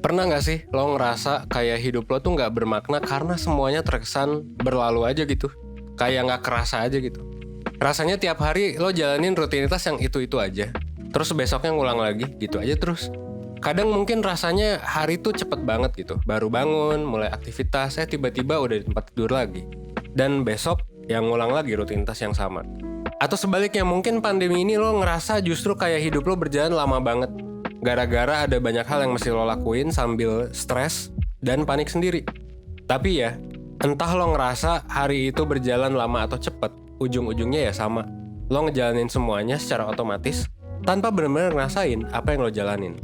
Pernah gak sih lo ngerasa kayak hidup lo tuh gak bermakna karena semuanya terkesan berlalu aja gitu? Kayak gak kerasa aja gitu. Rasanya tiap hari lo jalanin rutinitas yang itu-itu aja. Terus besoknya ngulang lagi, gitu aja terus. Kadang mungkin rasanya hari tuh cepet banget gitu. Baru bangun, mulai aktivitas, tiba-tiba udah di tempat tidur lagi. Dan besok yang ngulang lagi rutinitas yang sama. Atau sebaliknya, mungkin pandemi ini lo ngerasa justru kayak hidup lo berjalan lama banget. Gara-gara ada banyak hal yang mesti lo lakuin sambil stres dan panik sendiri. Tapi ya, entah lo ngerasa hari itu berjalan lama atau cepet, ujung-ujungnya ya sama. Lo ngejalanin semuanya secara otomatis, tanpa benar-benar ngerasain apa yang lo jalanin.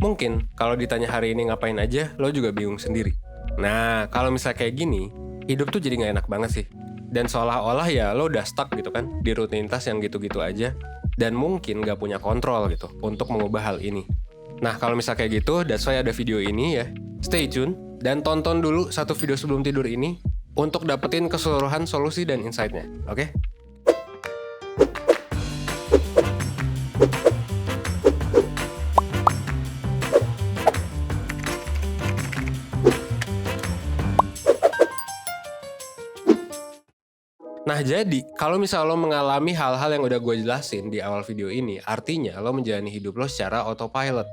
Mungkin kalau ditanya hari ini ngapain aja, lo juga bingung sendiri. Nah, kalau misalnya kayak gini, hidup tuh jadi gak enak banget sih. Dan seolah-olah ya lo udah stuck gitu kan, di rutinitas yang gitu-gitu aja. Dan mungkin gak punya kontrol gitu untuk mengubah hal ini. Nah, kalau misalnya kayak gitu, that's why ada video ini ya. Stay tune dan tonton dulu satu video sebelum tidur ini untuk dapetin keseluruhan solusi dan insight-nya, oke? Nah jadi, kalau misalnya lo mengalami hal-hal yang udah gue jelasin di awal video ini, artinya lo menjalani hidup lo secara autopilot.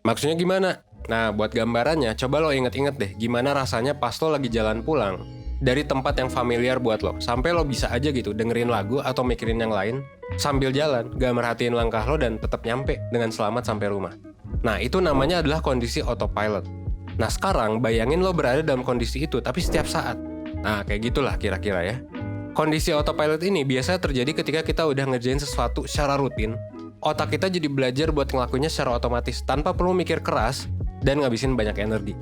Maksudnya gimana? Nah, buat gambarannya, coba lo inget-inget deh gimana rasanya pas lo lagi jalan pulang dari tempat yang familiar buat lo, sampai lo bisa aja gitu dengerin lagu atau mikirin yang lain sambil jalan, gak merhatiin langkah lo dan tetap nyampe dengan selamat sampai rumah. Nah, itu namanya adalah kondisi autopilot. Nah, sekarang bayangin lo berada dalam kondisi itu, tapi setiap saat. Nah, kayak gitulah kira-kira ya. Kondisi autopilot ini biasanya terjadi ketika kita udah ngerjain sesuatu secara rutin. Otak kita jadi belajar buat ngelakuinnya secara otomatis tanpa perlu mikir keras dan ngabisin banyak energi.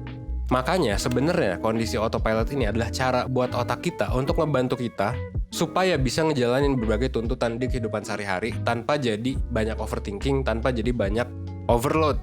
Makanya sebenarnya kondisi autopilot ini adalah cara buat otak kita untuk ngebantu kita supaya bisa ngejalanin berbagai tuntutan di kehidupan sehari-hari tanpa jadi banyak overthinking, tanpa jadi banyak overload.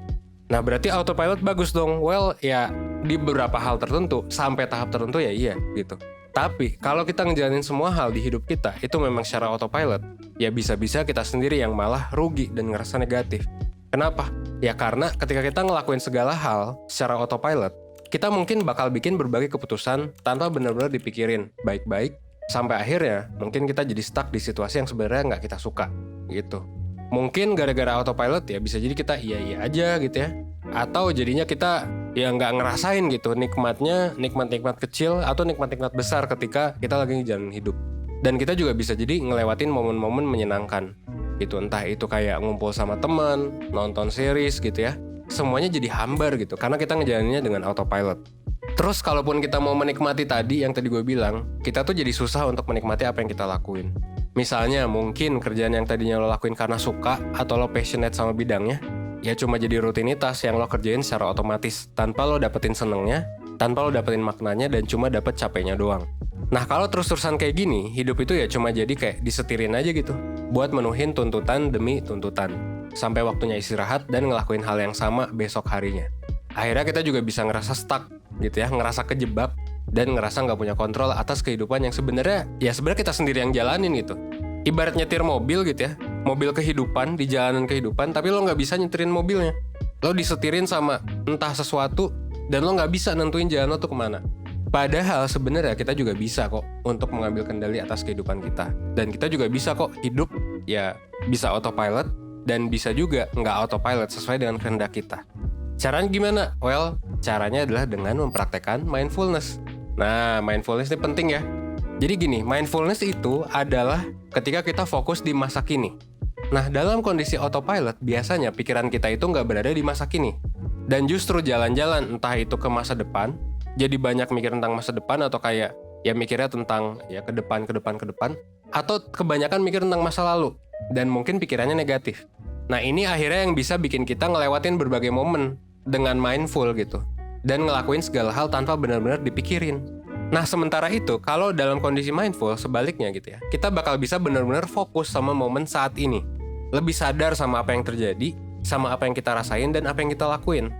Nah berarti autopilot bagus dong. Well ya di beberapa hal tertentu, sampai tahap tertentu ya iya gitu. Tapi, kalau kita ngejalanin semua hal di hidup kita, itu memang secara autopilot, ya bisa-bisa kita sendiri yang malah rugi dan ngerasa negatif. Kenapa? Ya karena ketika kita ngelakuin segala hal secara autopilot, kita mungkin bakal bikin berbagai keputusan tanpa benar-benar dipikirin baik-baik, sampai akhirnya mungkin kita jadi stuck di situasi yang sebenarnya nggak kita suka, gitu. Mungkin gara-gara autopilot ya bisa jadi kita iya-iya aja gitu ya. Atau jadinya kita ya nggak ngerasain gitu nikmat-nikmat kecil atau nikmat-nikmat besar ketika kita lagi ngejalanin hidup. Dan kita juga bisa jadi ngelewatin momen-momen menyenangkan gitu, entah itu kayak ngumpul sama teman, nonton series gitu ya. Semuanya jadi hambar gitu karena kita ngejalaninnya dengan autopilot. Terus kalaupun kita mau menikmati tadi yang tadi gue bilang, kita tuh jadi susah untuk menikmati apa yang kita lakuin. Misalnya mungkin kerjaan yang tadinya lo lakuin karena suka atau lo passionate sama bidangnya, ya cuma jadi rutinitas yang lo kerjain secara otomatis tanpa lo dapetin senengnya, tanpa lo dapetin maknanya dan cuma dapet capeknya doang. Nah kalau terus-terusan kayak gini, hidup itu ya cuma jadi kayak disetirin aja gitu buat menuhin tuntutan demi tuntutan sampai waktunya istirahat dan ngelakuin hal yang sama besok harinya. Akhirnya kita juga bisa ngerasa stuck gitu ya, ngerasa kejebak dan ngerasa nggak punya kontrol atas kehidupan yang sebenarnya kita sendiri yang jalanin gitu. Ibarat nyetir mobil gitu ya, mobil kehidupan di jalanan kehidupan, tapi lo nggak bisa nyetirin mobilnya. Lo disetirin sama entah sesuatu dan lo nggak bisa nentuin jalan lo tuh kemana. Padahal sebenarnya kita juga bisa kok untuk mengambil kendali atas kehidupan kita. Dan kita juga bisa kok hidup ya bisa autopilot dan bisa juga nggak autopilot sesuai dengan kehendak kita. Caranya gimana? Well, caranya adalah dengan mempraktekkan mindfulness. Nah, mindfulness ini penting ya. Jadi gini, mindfulness itu adalah ketika kita fokus di masa kini. Nah, dalam kondisi autopilot, biasanya pikiran kita itu nggak berada di masa kini. Dan justru jalan-jalan, entah itu ke masa depan, jadi banyak mikir tentang masa depan atau kayak ya mikirnya tentang ya ke depan, atau kebanyakan mikir tentang masa lalu, dan mungkin pikirannya negatif. Nah, ini akhirnya yang bisa bikin kita ngelewatin berbagai momen dengan mindful gitu. Dan ngelakuin segala hal tanpa benar-benar dipikirin. Nah, sementara itu, kalau dalam kondisi mindful, sebaliknya gitu ya, kita bakal bisa benar-benar fokus sama momen saat ini. Lebih sadar sama apa yang terjadi, sama apa yang kita rasain, dan apa yang kita lakuin.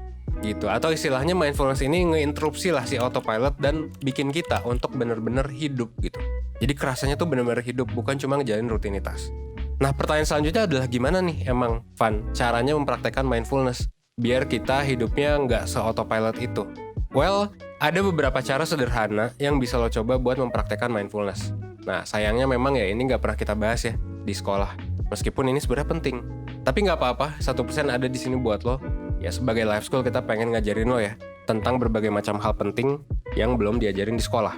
Gitu. Atau istilahnya mindfulness ini ngeinterupsi lah si autopilot dan bikin kita untuk benar-benar hidup gitu. Jadi kerasanya tuh benar-benar hidup, bukan cuma ngejalanin rutinitas. Nah, pertanyaan selanjutnya adalah gimana nih emang, Van, caranya mempraktekkan mindfulness? biar kita hidupnya nggak se-autopilot itu? Well, ada beberapa cara sederhana yang bisa lo coba buat mempraktekkan mindfulness. Nah, sayangnya memang ya ini nggak pernah kita bahas ya di sekolah. Meskipun ini sebenarnya penting. Tapi nggak apa-apa, 1% ada di sini buat lo. Ya sebagai life school kita pengen ngajarin lo ya tentang berbagai macam hal penting yang belum diajarin di sekolah.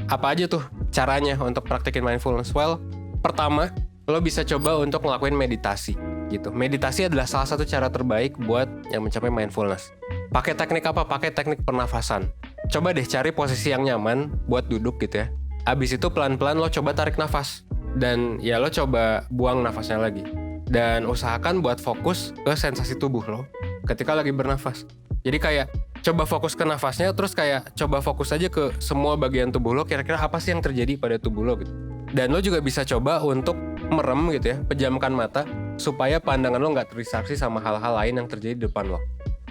Apa aja tuh caranya untuk praktekin mindfulness? Well, pertama, lo bisa coba untuk ngelakuin meditasi gitu. Meditasi adalah salah satu cara terbaik buat yang mencapai mindfulness. Pakai teknik apa? Pakai teknik pernafasan. Coba deh cari posisi yang nyaman buat duduk gitu ya. Abis itu pelan-pelan lo coba tarik nafas. Dan ya lo coba buang nafasnya lagi. Dan usahakan buat fokus ke sensasi tubuh lo ketika lagi bernafas. Jadi kayak coba fokus ke nafasnya, terus kayak coba fokus aja ke semua bagian tubuh lo, kira-kira apa sih yang terjadi pada tubuh lo gitu. Dan lo juga bisa coba untuk merem gitu ya, pejamkan mata, supaya pandangan lo nggak terdistraksi sama hal-hal lain yang terjadi di depan lo.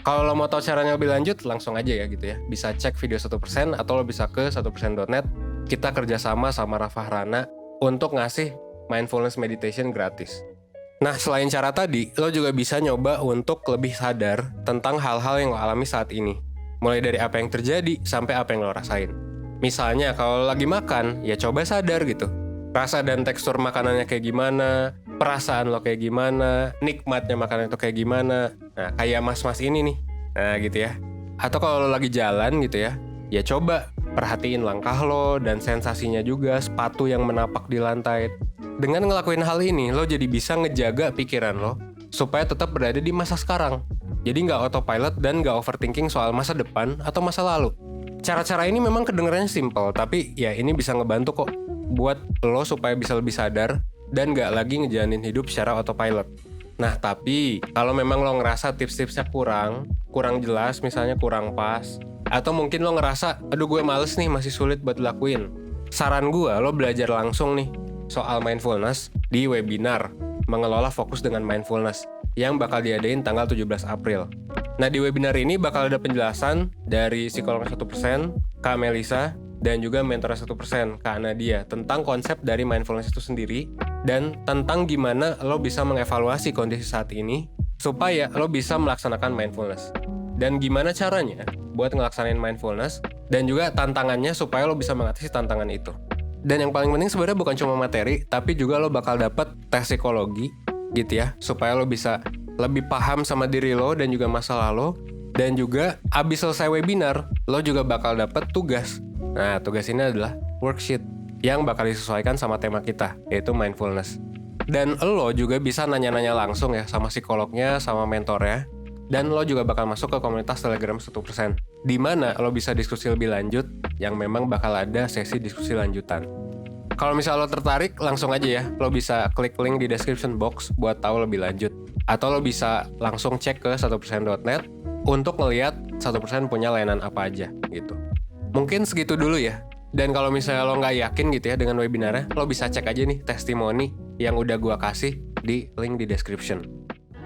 Kalau lo mau tahu caranya lebih lanjut, langsung aja ya gitu ya. Bisa cek video 1% atau lo bisa ke 1%.net. Kita kerjasama sama Rafah Rana untuk ngasih mindfulness meditation gratis. Nah, selain cara tadi, lo juga bisa nyoba untuk lebih sadar tentang hal-hal yang lo alami saat ini. Mulai dari apa yang terjadi sampai apa yang lo rasain. Misalnya, kalau lo lagi makan, ya coba sadar gitu. Rasa dan tekstur makanannya kayak gimana, perasaan lo kayak gimana, nikmatnya makanan itu kayak gimana. Nah, kayak mas-mas ini nih. Nah, gitu ya. Atau kalau lo lagi jalan gitu ya coba perhatiin langkah lo dan sensasinya juga, sepatu yang menapak di lantai. Dengan ngelakuin hal ini, lo jadi bisa ngejaga pikiran lo supaya tetap berada di masa sekarang. Jadi nggak autopilot dan nggak overthinking soal masa depan atau masa lalu. Cara-cara ini memang kedengarannya simple, tapi ya ini bisa ngebantu kok buat lo supaya bisa lebih sadar dan nggak lagi ngejalanin hidup secara autopilot. Nah, tapi kalau memang lo ngerasa tips-tipsnya kurang jelas, misalnya kurang pas, atau mungkin lo ngerasa, aduh gue males nih, masih sulit buat dilakuin. Saran gue, lo belajar langsung nih soal mindfulness di webinar Mengelola Fokus dengan Mindfulness yang bakal diadain tanggal 17 April. Nah, di webinar ini bakal ada penjelasan dari psikolog 1%, Kak Melisa, dan juga mentor 1%, Kak Nadia, tentang konsep dari mindfulness itu sendiri dan tentang gimana lo bisa mengevaluasi kondisi saat ini supaya lo bisa melaksanakan mindfulness. Dan gimana caranya buat ngelaksanain mindfulness dan juga tantangannya supaya lo bisa mengatasi tantangan itu. Dan yang paling penting sebenarnya bukan cuma materi, tapi juga lo bakal dapet tes psikologi gitu ya, supaya lo bisa lebih paham sama diri lo dan juga masalah lo. Dan juga abis selesai webinar, lo juga bakal dapet tugas. Nah, tugas ini adalah worksheet yang bakal disesuaikan sama tema kita, yaitu mindfulness. Dan lo juga bisa nanya-nanya langsung ya sama psikolognya, sama mentornya. Dan lo juga bakal masuk ke komunitas Telegram 1%, di mana lo bisa diskusi lebih lanjut, yang memang bakal ada sesi diskusi lanjutan. Kalau misalnya lo tertarik, langsung aja ya, lo bisa klik link di description box buat tahu lebih lanjut. Atau lo bisa langsung cek ke 1%.net untuk ngelihat 1% punya layanan apa aja gitu. Mungkin segitu dulu ya. Dan kalau misalnya lo nggak yakin gitu ya dengan webinarnya, lo bisa cek aja nih testimoni yang udah gue kasih di link di description.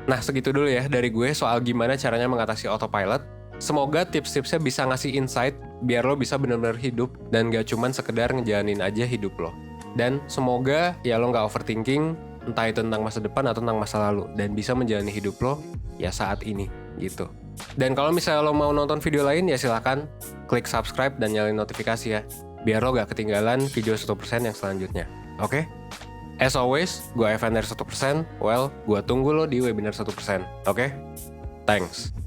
Nah, segitu dulu ya dari gue soal gimana caranya mengatasi autopilot. Semoga tips-tipsnya bisa ngasih insight biar lo bisa benar-benar hidup dan gak cuman sekedar ngejalanin aja hidup lo. Dan semoga ya lo gak overthinking, entah itu tentang masa depan atau tentang masa lalu, dan bisa menjalani hidup lo ya saat ini gitu. Dan kalau misalnya lo mau nonton video lain ya silahkan klik subscribe dan nyalain notifikasi ya, biar lo gak ketinggalan video 1% yang selanjutnya. Oke? As always, gue Evan dari 1%. Well, gue tunggu lo di webinar 1%. Oke? Thanks.